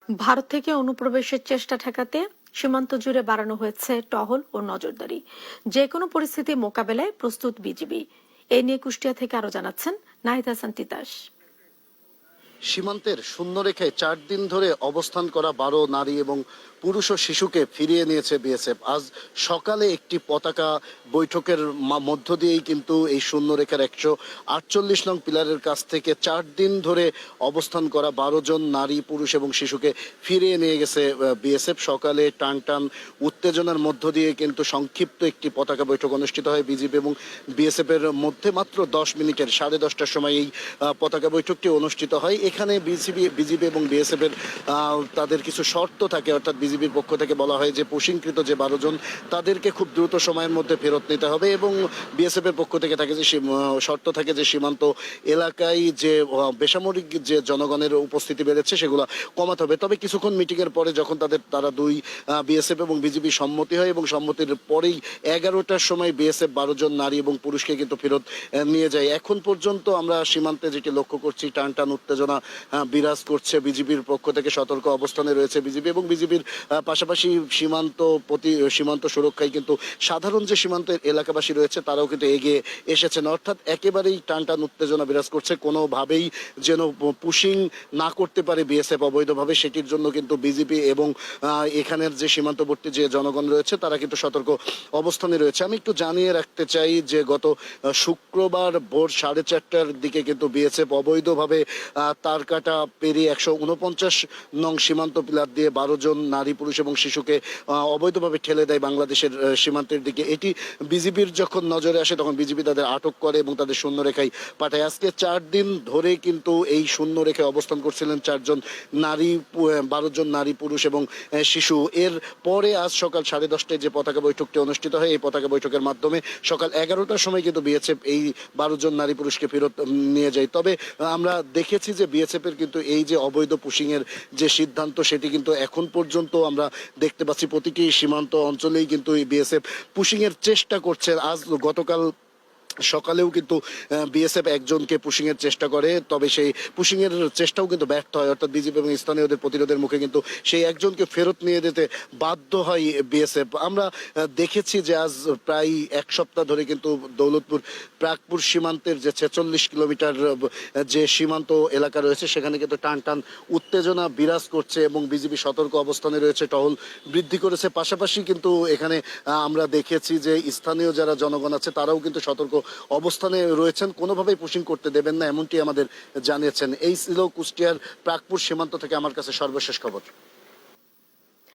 ভারত থেকে অনুপ্রবেশের চেষ্টা ঠেকাতে সীমান্ত জুড়ে বাড়ানো হয়েছে টহল ও নজরদারি। যে কোনো পরিস্থিতি মোকাবেলায় প্রস্তুত বিজিবি। এ নিয়ে কুষ্টিয়া থেকে আরো জানাচ্ছেন নাহিদ হাসান তিতাস। সীমান্তের শূন্যরেখায় 4 দিন ধরে অবস্থান করা 12 নারী এবং পুরুষ ও শিশুকে ফিরিয়ে নিয়েছে বিএসএফ। আজ সকালে একটি পতাকা বৈঠকের মধ্য দিয়েই কিন্তু এই শূন্যরেখার 148 নং পিলারের কাছ থেকে 4 দিন ধরে অবস্থান করা 12 জন নারী পুরুষ এবং শিশুকে ফিরিয়ে নিয়ে গেছে বিএসএফ। সকালে টান টান উত্তেজনার মধ্য দিয়ে কিন্তু সংক্ষিপ্ত একটি পতাকা বৈঠক অনুষ্ঠিত হয় বিজিবি এবং বিএসএফ এর মধ্যে। মাত্র 10 মিনিটের 10:30টার সময় এই পতাকা বৈঠকটি অনুষ্ঠিত হয়। এখানে বিজিবি এবং বিএসএফ এর তাদের কিছু শর্ত থাকে, অর্থাৎ বিজিবির পক্ষ থেকে বলা হয় যে পুশিংকৃত যে 12 জন তাদেরকে খুব দ্রুত সময়ের মধ্যে ফেরত নিতে হবে, এবং বিএসএফ এর পক্ষ থেকে থাকে যে শর্ত থাকে যে সীমান্ত এলাকায় যে বেসামরিক যে জনগণের উপস্থিতি বেড়েছে সেগুলো কমাতে হবে। তবে কিছুক্ষণ মিটিং এর পরে যখন তারা দুই বিএসএফ এবং বিজিবি সম্মতি হয় এবং সম্মতির পরেই 11টার সময় বিএসএফ 12 জন নারী এবং পুরুষকে কিন্তু ফেরত নিয়ে যায়। এখন পর্যন্ত আমরা সীমান্তে যেটি লক্ষ্য করছি, টান টান উত্তেজনা বিরাজ করছে। বিজিবির পক্ষ থেকে সতর্ক অবস্থানে রয়েছে বিজিবি, এবং বিজিবির পাশাপাশি সীমান্ত সুরক্ষায় কিন্তু সাধারণ যে সীমান্তের এলাকাবাসী রয়েছে তারাও কিন্তু এগিয়ে এসেছেন। অর্থাৎ একেবারেই টান টান উত্তেজনা বিরাজ করছে। কোনোভাবেই যেন পুশিং না করতে পারে বিএসএফ অবৈধভাবে, সেটির জন্য কিন্তু বিজিবি এবং এখানের যে সীমান্তবর্তী যে জনগণ রয়েছে তারা কিন্তু সতর্ক অবস্থানে রয়েছে। আমি একটু জানিয়ে রাখতে চাই যে গত শুক্রবার ভোর 4:30টার দিকে কিন্তু বিএসএফ অবৈধভাবে তারকাটা পেরিয়ে 149 নং সীমান্ত পিলার দিয়ে 12 জন নারী পুরুষ এবং শিশুকে অবৈধভাবে ঠেলে দেয় বাংলাদেশের সীমান্তের দিকে। এটি বিজিবির যখন নজরে আসে তখন বিজিবি তাদের আটক করে এবং তাদের শূন্যরেখায় পাঠায়। আজকে 4 দিন ধরে কিন্তু এই শূন্যরেখায় অবস্থান করছিলেন 12 জন নারী পুরুষ এবং শিশু। এর পরে আজ সকাল 10:30টায় যে পতাকা বৈঠকটি অনুষ্ঠিত হয়, এই পতাকা বৈঠকের মাধ্যমে সকাল 11টার সময় কিন্তু বিএসএফ এই 12 জন নারী পুরুষকে ফেরত নিয়ে যায়। তবে আমরা দেখেছি যে বিএসএফ এর কিন্তু এই যে অবৈধ পুশিং এর যে সিদ্ধান্ত সেটি কিন্তু এখন পর্যন্ত আমরা দেখতে পাচ্ছি প্রতিটি সীমান্ত অঞ্চলেই কিন্তু এই বিএসএফ পুশিং এর চেষ্টা করছে। গতকাল সকালেও কিন্তু বিএসএফ একজনকে পুশিং এর চেষ্টা করে, তবে সেই পুশিং এর চেষ্টাও কিন্তু ব্যর্থ হয়। অর্থাৎ বিজিবি এবং স্থানীয়দের প্রতিরোধের মুখে কিন্তু সেই একজনকে ফেরত নিয়ে যেতে বাধ্য হয় বিএসএফ। আমরা দেখেছি যে আজ প্রায় 1 সপ্তাহ ধরে কিন্তু দৌলতপুর প্রাকপুর সীমান্তের যে 46 কিলোমিটার যে সীমান্ত এলাকা রয়েছে সেখানে কিন্তু টান টান উত্তেজনা বিরাজ করছে এবং বিজিবি সতর্ক অবস্থানে রয়েছে, টহল বৃদ্ধি করেছে। পাশাপাশি কিন্তু এখানে আমরা দেখেছি যে স্থানীয় যারা জনগণ আছে তারাও কিন্তু সতর্ক অবস্থানে রয়েছেন, কোনোভাবেই পুশিং করতে দেবেন না, এমনটি আমাদের জানিয়েছেন। এই ছিল কুষ্টিয়ার প্রাকপুর সীমান্ত থেকে আমার কাছে সর্বশেষ খবর।